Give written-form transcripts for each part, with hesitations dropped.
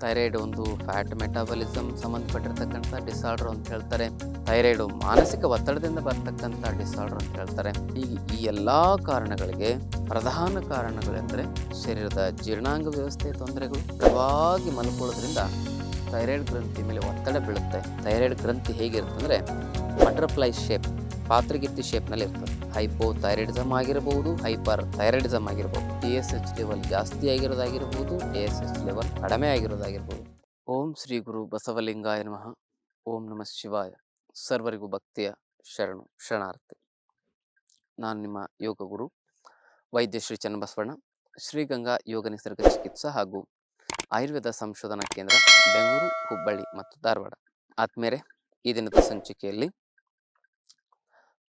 Thyroid ಒಂದು fat metabolism ಸಂಬಂಧಪಟ್ಟಿರ್ತಕ್ಕಂಥ disorder ಅಂತ ಹೇಳ್ತಾರೆ. ಥೈರಾಯ್ಡು ಮಾನಸಿಕ ಒತ್ತಡದಿಂದ ಬರ್ತಕ್ಕಂಥ ಡಿಸಾರ್ಡರ್ ಅಂತ ಹೇಳ್ತಾರೆ. ಹೀಗೆ ಈ ಎಲ್ಲ ಕಾರಣಗಳಿಗೆ ಪ್ರಧಾನ ಕಾರಣಗಳೆಂದರೆ ಶರೀರದ ಜೀರ್ಣಾಂಗ ವ್ಯವಸ್ಥೆ ತೊಂದರೆಗಳು. ತಡವಾಗಿ ಮಲ್ಕೊಳ್ಳೋದ್ರಿಂದ ಥೈರಾಯ್ಡ್ ಗ್ರಂಥಿ ಮೇಲೆ ಒತ್ತಡ ಬೀಳುತ್ತೆ. ಥೈರಾಯ್ಡ್ ಗ್ರಂಥಿ ಹೇಗಿರುತ್ತಂದರೆ ಬಟರ್ಫ್ಲೈ ಶೇಪ್, ಪಾತ್ರಗಿತ್ತಿ ಶೇಪ್ನಲ್ಲಿ ಇರ್ತದೆ. ಹೈಪೋ ಥೈರಾಯ್ಡಿಸಮ್ ಆಗಿರಬಹುದು, ಹೈಪರ್ ಥೈರಾಯ್ಡಿಸಮ್ ಆಗಿರಬಹುದು, TSH ಲೆವೆಲ್ ಜಾಸ್ತಿ ಆಗಿರೋದಾಗಿರ್ಬೋದು, TSH ಲೆವೆಲ್ ಕಡಿಮೆ ಆಗಿರೋದಾಗಿರ್ಬೋದು. ಓಂ ಶ್ರೀ ಗುರು ಬಸವಲಿಂಗಾಯ ನಮಃ. ಓಂ ನಮಃ ಶಿವಾಯ. ಸರ್ವರಿಗೂ ಭಕ್ತಿಯ ಶರಣಾರ್ಥಿ. ನಾನು ನಿಮ್ಮ ಯೋಗ ಗುರು ವೈದ್ಯ ಶ್ರೀ ಚನ್ನಬಸವಣ್ಣ, ಶ್ರೀಗಂಗಾ ಯೋಗ ನಿಸರ್ಗ ಚಿಕಿತ್ಸಾ ಹಾಗೂ ಆಯುರ್ವೇದ ಸಂಶೋಧನಾ ಕೇಂದ್ರ, ಬೆಂಗಳೂರು, ಹುಬ್ಬಳ್ಳಿ ಮತ್ತು ಧಾರವಾಡ. ಆದ್ಮೇಲೆ ಈ ದಿನದ ಸಂಚಿಕೆಯಲ್ಲಿ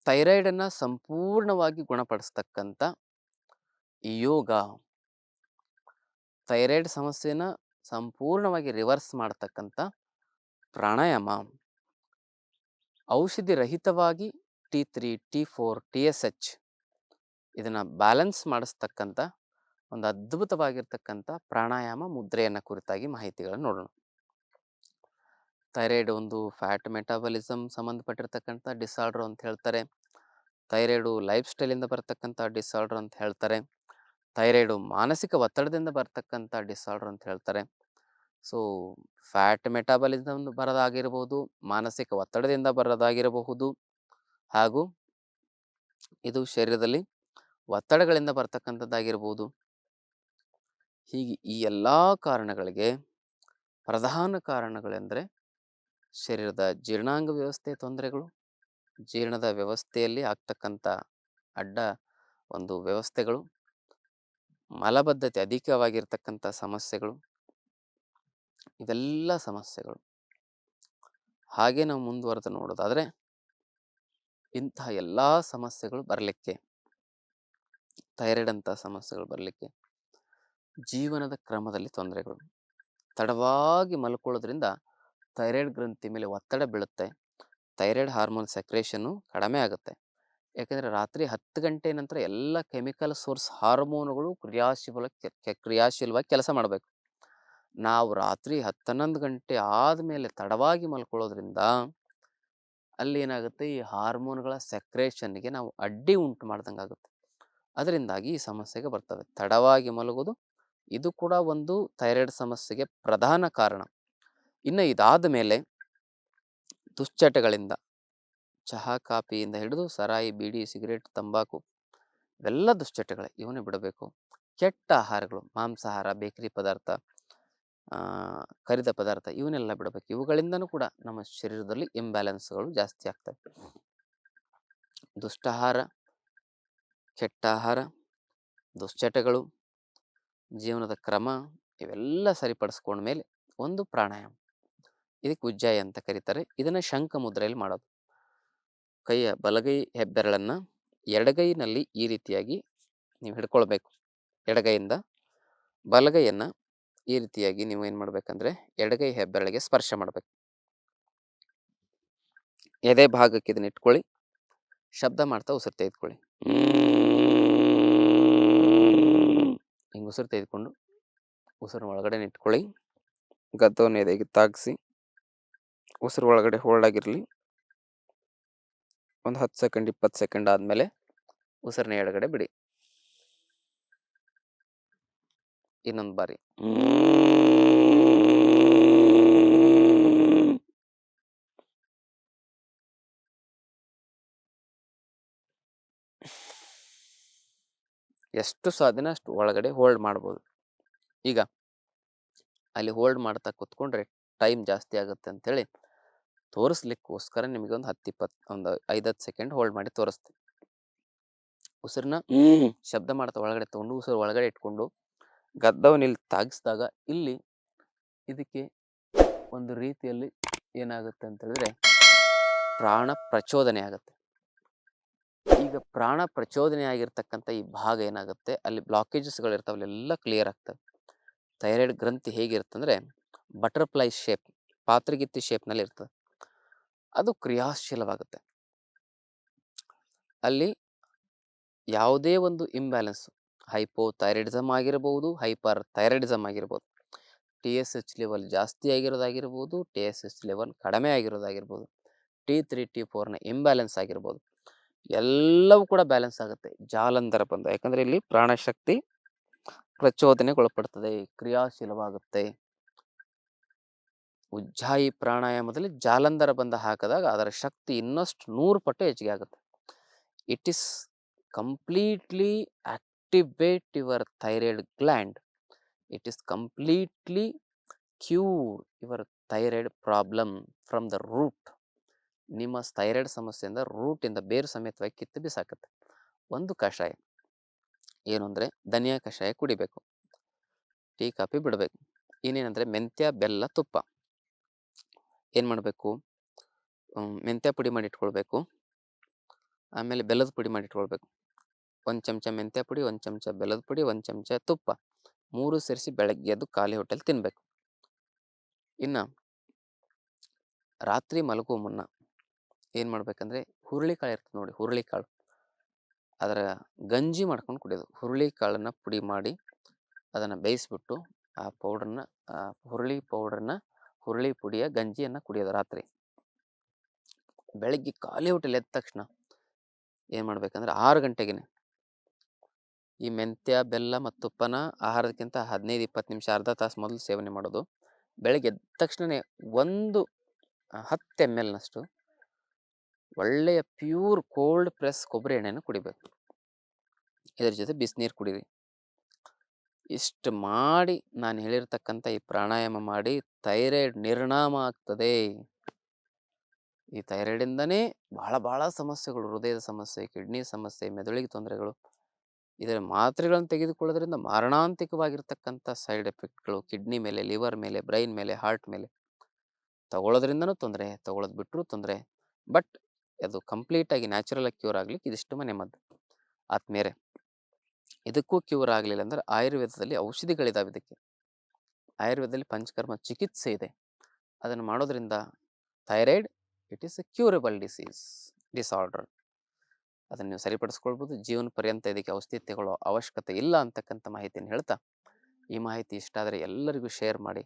ಥೈರಾಯ್ಡನ್ನು ಸಂಪೂರ್ಣವಾಗಿ ಗುಣಪಡಿಸ್ತಕ್ಕಂಥ ಯೋಗ, ಥೈರಾಯ್ಡ್ ಸಮಸ್ಯೆನ ಸಂಪೂರ್ಣವಾಗಿ ರಿವರ್ಸ್ ಮಾಡ್ತಕ್ಕಂಥ ಪ್ರಾಣಾಯಾಮ, ಔಷಧಿ ರಹಿತವಾಗಿ T3, T4, TSH ಇದನ್ನು ಬ್ಯಾಲೆನ್ಸ್ ಮಾಡಿಸ್ತಕ್ಕಂಥ ಒಂದು ಅದ್ಭುತವಾಗಿರ್ತಕ್ಕಂಥ ಪ್ರಾಣಾಯಾಮ ಮುದ್ರೆಯನ್ನು ಕುರಿತಾಗಿ ಮಾಹಿತಿಗಳನ್ನು ನೋಡೋಣ. ಥೈರಾಯ್ಡ್ ಒಂದು ಫ್ಯಾಟ್ ಮೆಟಾಬಲಿಸಮ್ ಸಂಬಂಧಪಟ್ಟಿರ್ತಕ್ಕಂಥ ಡಿಸಾರ್ಡರ್ ಅಂತ ಹೇಳ್ತಾರೆ. ಥೈರಾಯ್ಡು ಲೈಫ್ ಸ್ಟೈಲಿಂದ ಬರ್ತಕ್ಕಂಥ ಡಿಸಾರ್ಡರ್ ಅಂತ ಹೇಳ್ತಾರೆ. ಥೈರಾಯ್ಡು ಮಾನಸಿಕ ಒತ್ತಡದಿಂದ ಬರ್ತಕ್ಕಂಥ ಡಿಸಾರ್ಡರ್ ಅಂತ ಹೇಳ್ತಾರೆ. ಸೊ ಫ್ಯಾಟ್ ಮೆಟಾಬಲಿಸಮ್ ಬರೋದಾಗಿರ್ಬೋದು, ಮಾನಸಿಕ ಒತ್ತಡದಿಂದ ಬರೋದಾಗಿರಬಹುದು, ಹಾಗೂ ಇದು ಶರೀರದಲ್ಲಿ ಒತ್ತಡಗಳಿಂದ ಬರ್ತಕ್ಕಂಥದ್ದಾಗಿರ್ಬೋದು. ಹೀಗೆ ಈ ಎಲ್ಲ ಕಾರಣಗಳಿಗೆ ಪ್ರಧಾನ ಕಾರಣಗಳೆಂದರೆ ಶರೀರದ ಜೀರ್ಣಾಂಗ ವ್ಯವಸ್ಥೆ ತೊಂದರೆಗಳು, ಜೀರ್ಣದ ವ್ಯವಸ್ಥೆಯಲ್ಲಿ ಆಗ್ತಕ್ಕಂಥ ಅಡ್ಡ ಒಂದು ವ್ಯವಸ್ಥೆಗಳು, ಮಲಬದ್ಧತೆ ಅಧಿಕವಾಗಿರ್ತಕ್ಕಂಥ ಸಮಸ್ಯೆಗಳು, ಇವೆಲ್ಲ ಸಮಸ್ಯೆಗಳು. ಹಾಗೆ ನಾವು ಮುಂದುವರೆದು ನೋಡೋದಾದರೆ ಇಂತಹ ಎಲ್ಲ ಸಮಸ್ಯೆಗಳು ಬರಲಿಕ್ಕೆ, ಥೈರಾಯ್ಡ್ ಅಂತ ಸಮಸ್ಯೆಗಳು ಬರಲಿಕ್ಕೆ ಜೀವನದ ಕ್ರಮದಲ್ಲಿ ತೊಂದರೆಗಳು. ತಡವಾಗಿ ಮಲ್ಕೊಳ್ಳೋದ್ರಿಂದ ಥೈರಾಯ್ಡ್ ಗ್ರಂಥಿ ಮೇಲೆ ಒತ್ತಡ ಬೀಳುತ್ತೆ. ಥೈರಾಯ್ಡ್ ಹಾರ್ಮೋನ್ ಸೆಕ್ರೇಷನ್ನು ಕಡಿಮೆ ಆಗುತ್ತೆ. ಯಾಕೆಂದರೆ ರಾತ್ರಿ 10 ಗಂಟೆ ನಂತರ ಎಲ್ಲ ಕೆಮಿಕಲ್ ಸೋರ್ಸ್ ಹಾರ್ಮೋನುಗಳು ಕ್ರಿಯಾಶೀಲವಾಗಿ ಕೆಲಸ ಮಾಡಬೇಕು. ನಾವು ರಾತ್ರಿ 10-11 ಗಂಟೆ ಆದಮೇಲೆ ತಡವಾಗಿ ಮಲ್ಕೊಳ್ಳೋದ್ರಿಂದ ಅಲ್ಲಿ ಏನಾಗುತ್ತೆ, ಈ ಹಾರ್ಮೋನ್ಗಳ ಸೆಕ್ರೇಷನ್ಗೆ ನಾವು ಅಡ್ಡಿ ಉಂಟು ಮಾಡ್ದಂಗೆ ಆಗುತ್ತೆ. ಅದರಿಂದಾಗಿ ಈ ಸಮಸ್ಯೆಗೆ ಬರ್ತವೆ. ತಡವಾಗಿ ಮಲಗೋದು ಇದು ಕೂಡ ಒಂದು ಥೈರಾಯ್ಡ್ ಸಮಸ್ಯೆಗೆ ಪ್ರಧಾನ ಕಾರಣ. ಇನ್ನು ಇದಾದ ಮೇಲೆ ದುಶ್ಚಟಗಳಿಂದ, ಚಹಾ ಕಾಫಿಯಿಂದ ಹಿಡಿದು ಸರಾಯಿ, ಬೀಡಿ, ಸಿಗರೇಟ್, ತಂಬಾಕು ಇವೆಲ್ಲ ದುಶ್ಚಟಗಳೇ, ಇವನ್ನೇ ಬಿಡಬೇಕು. ಕೆಟ್ಟ ಆಹಾರಗಳು, ಮಾಂಸಾಹಾರ, ಬೇಕರಿ ಪದಾರ್ಥ, ಕರಿದ ಪದಾರ್ಥ ಇವನ್ನೆಲ್ಲ ಬಿಡಬೇಕು. ಇವುಗಳಿಂದನೂ ಕೂಡ ನಮ್ಮ ಶರೀರದಲ್ಲಿ ಇಂಬ್ಯಾಲೆನ್ಸ್ಗಳು ಜಾಸ್ತಿ ಆಗ್ತವೆ. ದುಷ್ಟಾಹಾರ, ಕೆಟ್ಟ ಆಹಾರ, ದುಶ್ಚಟಗಳು, ಜೀವನದ ಕ್ರಮ ಇವೆಲ್ಲ ಸರಿಪಡಿಸ್ಕೊಂಡ ಮೇಲೆ ಒಂದು ಪ್ರಾಣಾಯಾಮ, ಇದಕ್ಕೆ ಉಜ್ಜಾಯಿ ಅಂತ ಕರೀತಾರೆ. ಇದನ್ನು ಶಂಖ ಮುದ್ರೆಯಲ್ಲಿ ಮಾಡೋದು. ಕೈಯ ಬಲಗೈ ಹೆಬ್ಬೆರಳನ್ನು ಎಡಗೈನಲ್ಲಿ ಈ ರೀತಿಯಾಗಿ ನೀವು ಹಿಡ್ಕೊಳ್ಬೇಕು. ಎಡಗೈಯಿಂದ ಬಲಗೈಯನ್ನು ಈ ರೀತಿಯಾಗಿ ನೀವು ಏನು ಮಾಡಬೇಕಂದ್ರೆ ಎಡಗೈ ಹೆಬ್ಬೆರಳಿಗೆ ಸ್ಪರ್ಶ ಮಾಡಬೇಕು. ಎದೆ ಭಾಗಕ್ಕೆ ಇದನ್ನ ಇಟ್ಕೊಳ್ಳಿ. ಶಬ್ದ ಮಾಡ್ತಾ ಉಸಿರು ತೆಗೆದುಕೊಳ್ಳಿ. ಹಿಂಗೆ ಉಸಿರು ತೆಗೆದುಕೊಂಡು ಉಸಿರು ಒಳಗಡೆ ಇಟ್ಕೊಳ್ಳಿ. ಗದ್ದವನ್ನು ಎದೆಗೆ ತಾಗಿಸಿ ಉಸಿರು ಒಳಗಡೆ ಹೋಲ್ಡ್ ಆಗಿರಲಿ. ಒಂದು 10 ಸೆಕೆಂಡ್ 20 ಸೆಕೆಂಡ್ ಆದಮೇಲೆ ಉಸಿರನ್ನ ಎಡಗಡೆ ಬಿಡಿ. ಇನ್ನೊಂದು ಬಾರಿ. ಎಷ್ಟು ಸಾಧ್ಯನ ಅಷ್ಟು ಒಳಗಡೆ ಹೋಲ್ಡ್ ಮಾಡ್ಬೋದು. ಈಗ ಅಲ್ಲಿ ಹೋಲ್ಡ್ ಮಾಡ್ತಾ ಕೂತ್ಕೊಂಡ್ರೆ ಟೈಮ್ ಜಾಸ್ತಿ ಆಗುತ್ತೆ ಅಂಥೇಳಿ ತೋರಿಸ್ಲಿಕ್ಕೋಸ್ಕರ ನಿಮಗೆ ಒಂದು 5-10 ಸೆಕೆಂಡ್ ಹೋಲ್ಡ್ ಮಾಡಿ ತೋರಿಸ್ತೀನಿ. ಉಸಿರನ್ನ ಶಬ್ದ ಮಾಡ್ತಾ ಒಳಗಡೆ ತಗೊಂಡು ಉಸಿರು ಒಳಗಡೆ ಇಟ್ಕೊಂಡು ಗದ್ದವನ್ನು ಇಲ್ಲಿ ತಾಗಿಸಿದಾಗ ಇಲ್ಲಿ ಇದಕ್ಕೆ ಒಂದು ರೀತಿಯಲ್ಲಿ ಏನಾಗುತ್ತೆ ಅಂತ ಹೇಳಿದ್ರೆ ಪ್ರಾಣ ಪ್ರಚೋದನೆ ಆಗುತ್ತೆ. ಈಗ ಪ್ರಾಣ ಪ್ರಚೋದನೆ ಆಗಿರ್ತಕ್ಕಂಥ ಈ ಭಾಗ ಏನಾಗುತ್ತೆ, ಅಲ್ಲಿ ಬ್ಲಾಕೇಜಸ್ಗಳು ಇರ್ತಾವಲ್ಲ ಎಲ್ಲ ಕ್ಲಿಯರ್ ಆಗ್ತವೆ. ಥೈರಾಯ್ಡ್ ಗ್ರಂಥಿ ಹೇಗಿರುತ್ತಂದ್ರೆ ಬಟರ್ಫ್ಲೈ ಶೇಪ್, ಪಾತ್ರಗಿತ್ತಿ ಶೇಪ್ನಲ್ಲಿ ಇರ್ತದೆ. ಅದು ಕ್ರಿಯಾಶೀಲವಾಗುತ್ತೆ. ಅಲ್ಲಿ ಯಾವುದೇ ಒಂದು ಇಂಬ್ಯಾಲೆನ್ಸ್, ಹೈಪೋ ಥೈರಾಯ್ಡಿಸಮ್ ಆಗಿರಬಹುದು, ಹೈಪರ್ ಥೈರಾಯ್ಡಿಸಮ್ ಆಗಿರ್ಬೋದು, TSH ಲೆವೆಲ್ ಜಾಸ್ತಿ ಆಗಿರೋದಾಗಿರ್ಬೋದು, TSH ಲೆವೆಲ್ ಕಡಿಮೆ ಆಗಿರೋದಾಗಿರ್ಬೋದು, T3 T4ನ ಇಂಬ್ಯಾಲೆನ್ಸ್ ಆಗಿರ್ಬೋದು, ಎಲ್ಲವೂ ಕೂಡ ಬ್ಯಾಲೆನ್ಸ್ ಆಗುತ್ತೆ ಜಾಲಂಧರ ಬಂದ. ಯಾಕಂದರೆ ಇಲ್ಲಿ ಪ್ರಾಣಶಕ್ತಿ ಪ್ರಚೋದನೆಗೊಳಪಡ್ತದೆ, ಕ್ರಿಯಾಶೀಲವಾಗುತ್ತೆ. ಉಜ್ಜಾಯಿ ಪ್ರಾಣಾಯಾಮದಲ್ಲಿ ಜಾಲಂಧರ ಬಂಧ ಹಾಕಿದಾಗ ಅದರ ಶಕ್ತಿ ಇನ್ನಷ್ಟು 100 ಪಟ್ಟು ಹೆಚ್ಚಿಗೆ ಆಗುತ್ತೆ. It is completely activate your thyroid gland. It is completely cure your thyroid problem from the root. ನಿಮ್ಮ ಥೈರಾಯ್ಡ್ ಸಮಸ್ಯೆಯಿಂದ ರೂಟಿಂದ ಬೇರು ಸಮೇತವಾಗಿ ಕಿತ್ತು ಬಿಸಾಕತ್ತೆ. ಒಂದು ಕಷಾಯ ಏನು ಅಂದರೆ ಧನಿಯಾ ಕಷಾಯ ಕುಡಿಬೇಕು, ಟೀ ಕಾಫಿ ಬಿಡಬೇಕು. ಇನ್ನೇನಂದರೆ ಮೆಂತ್ಯ, ಬೆಲ್ಲ, ತುಪ್ಪ. ಏನು ಮಾಡಬೇಕು, ಮೆಂತ್ಯ ಪುಡಿ ಮಾಡಿ ಇಟ್ಕೊಳ್ಬೇಕು, ಆಮೇಲೆ ಬೆಲ್ಲದ ಪುಡಿ ಮಾಡಿ ಇಟ್ಕೊಳ್ಬೇಕು. 1 ಚಮಚ ಮೆಂತ್ಯ ಪುಡಿ, 1 ಚಮಚ ಬೆಲ್ಲದ ಪುಡಿ, 1 ಚಮಚ ತುಪ್ಪ, 3 ಸೇರಿಸಿ ಬೆಳಗ್ಗೆ ಎದ್ದು ಖಾಲಿ ಹೊಟ್ಟೆಲಿ ತಿನ್ನಬೇಕು. ಇನ್ನು ರಾತ್ರಿ ಮಲಗುವ ಮುನ್ನ ಏನು ಮಾಡ್ಬೇಕಂದ್ರೆ ಹುರುಳಿಕಾಳು ಇರ್ತದೆ ನೋಡಿ, ಹುರುಳಿಕಾಳು ಅದರ ಗಂಜಿ ಮಾಡ್ಕೊಂಡು ಕುಡಿಯೋದು. ಹುರುಳಿಕಾಳನ್ನು ಪುಡಿ ಮಾಡಿ ಅದನ್ನು ಬೇಯಿಸ್ಬಿಟ್ಟು ಆ ಪೌಡ್ರನ್ನ, ಹುರುಳಿ ಪುಡಿಯ ಗಂಜಿಯನ್ನು ಕುಡಿಯೋದು ರಾತ್ರಿ. ಬೆಳಗ್ಗೆ ಖಾಲಿ ಹೊಟ್ಟೆಲಿ ಎದ್ದ ತಕ್ಷಣ ಏನು ಮಾಡ್ಬೇಕಂದ್ರೆ 6 ಗಂಟೆಗೆ ಈ ಮೆಂತ್ಯ, ಬೆಲ್ಲ ಮತ್ತು ತುಪ್ಪನ ಆಹಾರಕ್ಕಿಂತ 15-20 ನಿಮಿಷ, ಅರ್ಧ ತಾಸು ಮೊದಲು ಸೇವನೆ ಮಾಡೋದು. ಬೆಳಗ್ಗೆ ಎದ್ದ ತಕ್ಷಣವೇ 10 ml ನಷ್ಟು ಒಳ್ಳೆಯ ಪ್ಯೂರ್ ಕೋಲ್ಡ್ ಪ್ರೆಸ್ ಕೊಬ್ಬರಿ ಎಣ್ಣೆನ ಕುಡಿಬೇಕು. ಇದರ ಜೊತೆ ಬಿಸಿನೀರು ಕುಡೀರಿ. ಇಷ್ಟು ಮಾಡಿ ನಾನು ಹೇಳಿರ್ತಕ್ಕಂಥ ಈ ಪ್ರಾಣಾಯಾಮ ಮಾಡಿ ಥೈರಾಯ್ಡ್ ನಿರ್ನಾಮ ಆಗ್ತದೆ. ಈ ಥೈರಾಯ್ಡಿಂದನೇ ಬಹಳ ಸಮಸ್ಯೆಗಳು, ಹೃದಯದ ಸಮಸ್ಯೆ, ಕಿಡ್ನಿ ಸಮಸ್ಯೆ, ಮೆದುಳಿಗೆ ತೊಂದರೆಗಳು. ಇದರ ಮಾತ್ರೆಗಳನ್ನು ತೆಗೆದುಕೊಳ್ಳೋದ್ರಿಂದ ಮಾರಣಾಂತಿಕವಾಗಿರ್ತಕ್ಕಂಥ ಸೈಡ್ ಎಫೆಕ್ಟ್ಗಳು ಕಿಡ್ನಿ ಮೇಲೆ, ಲಿವರ್ ಮೇಲೆ, ಬ್ರೈನ್ ಮೇಲೆ, ಹಾರ್ಟ್ ಮೇಲೆ. ತಗೊಳ್ಳೋದ್ರಿಂದನೂ ತೊಂದರೆ, ತಗೊಳ್ಳೋದು ಬಿಟ್ಟರೂ ತೊಂದರೆ. ಬಟ್ ಅದು ಕಂಪ್ಲೀಟಾಗಿ ನ್ಯಾಚುರಲಾಗಿ ಕ್ಯೂರ್ ಆಗ್ಲಿಕ್ಕೆ ಇದಿಷ್ಟು ಮನೆ ಮದ್ದು. ಆದ್ಮೇಲೆ ಇದಕ್ಕೂ ಕ್ಯೂರ್ ಆಗಲಿಲ್ಲ ಅಂದ್ರೆ ಆಯುರ್ವೇದದಲ್ಲಿ ಔಷಧಿಗಳಿದಾವೆ ಇದಕ್ಕೆ. ಆಯುರ್ವೇದದಲ್ಲಿ ಪಂಚಕರ್ಮ ಚಿಕಿತ್ಸೆ ಇದೆ. ಅದನ್ನು ಮಾಡೋದ್ರಿಂದ thyroid it is A curable disorder. ಅದನ್ನು ನೀವು ಸರಿಪಡಿಸ್ಕೊಳ್ಬೋದು. ಜೀವನ ಪರ್ಯಂತ ಇದಕ್ಕೆ ಔಷಧಿ ತಗೊಳ್ಳೋ ಅವಶ್ಯಕತೆ ಇಲ್ಲ ಅಂತಕ್ಕಂಥ ಮಾಹಿತಿಯನ್ನು ಹೇಳ್ತಾ, ಈ ಮಾಹಿತಿ ಇಷ್ಟ ಆದರೆ ಎಲ್ಲರಿಗೂ ಶೇರ್ ಮಾಡಿ.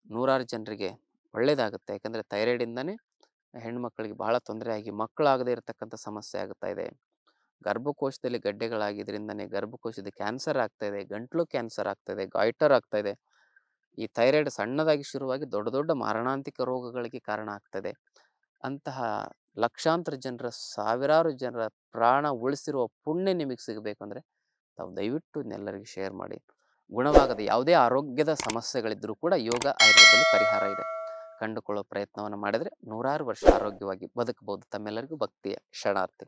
100 ಜನರಿಗೆ ಒಳ್ಳೆಯದಾಗುತ್ತೆ. ಯಾಕಂದರೆ ಥೈರಾಯ್ಡಿಂದನೇ ಹೆಣ್ಮಕ್ಳಿಗೆ ಬಹಳ ತೊಂದರೆ ಆಗಿ ಮಕ್ಕಳಾಗದೇ ಇರತಕ್ಕಂಥ ಸಮಸ್ಯೆ ಆಗ್ತಾ ಇದೆ. ಗರ್ಭಕೋಶದಲ್ಲಿ ಗಡ್ಡೆಗಳಾಗಿದ್ದರಿಂದನೇ ಗರ್ಭಕೋಶದ ಕ್ಯಾನ್ಸರ್ ಆಗ್ತಾ ಇದೆ, ಗಂಟ್ಲು ಕ್ಯಾನ್ಸರ್ ಆಗ್ತಾ ಇದೆ, ಗಾಯ್ಟರ್ ಆಗ್ತಾ ಇದೆ. ಈ ಥೈರಾಯ್ಡ್ ಸಣ್ಣದಾಗಿ ಶುರುವಾಗಿ ದೊಡ್ಡ ಮಾರಣಾಂತಿಕ ರೋಗಗಳಿಗೆ ಕಾರಣ ಆಗ್ತದೆ. ಅಂತಹ ಲಕ್ಷಾಂತರ ಜನರ, ಸಾವಿರಾರು ಜನರ ಪ್ರಾಣ ಉಳಿಸಿರುವ ಪುಣ್ಯ ನಿಮಗೆ ಸಿಗಬೇಕು ಅಂದರೆ ತಾವು ದಯವಿಟ್ಟು ಎಲ್ಲರಿಗೂ ಶೇರ್ ಮಾಡಿ. ಗುಣವಾಗದ ಯಾವುದೇ ಆರೋಗ್ಯದ ಸಮಸ್ಯೆಗಳಿದ್ದರೂ ಕೂಡ ಯೋಗ ಆಯುರ್ವೇದದಲ್ಲಿ ಪರಿಹಾರ ಇದೆ. ಕಂಡುಕೊಳ್ಳೋ ಪ್ರಯತ್ನವನ್ನು ಮಾಡಿದರೆ 100 ವರ್ಷ ಆರೋಗ್ಯವಾಗಿ ಬದುಕಬಹುದು. ತಮ್ಮೆಲ್ಲರಿಗೂ ಭಕ್ತಿಯ ಶರಣಾರ್ಥಿ.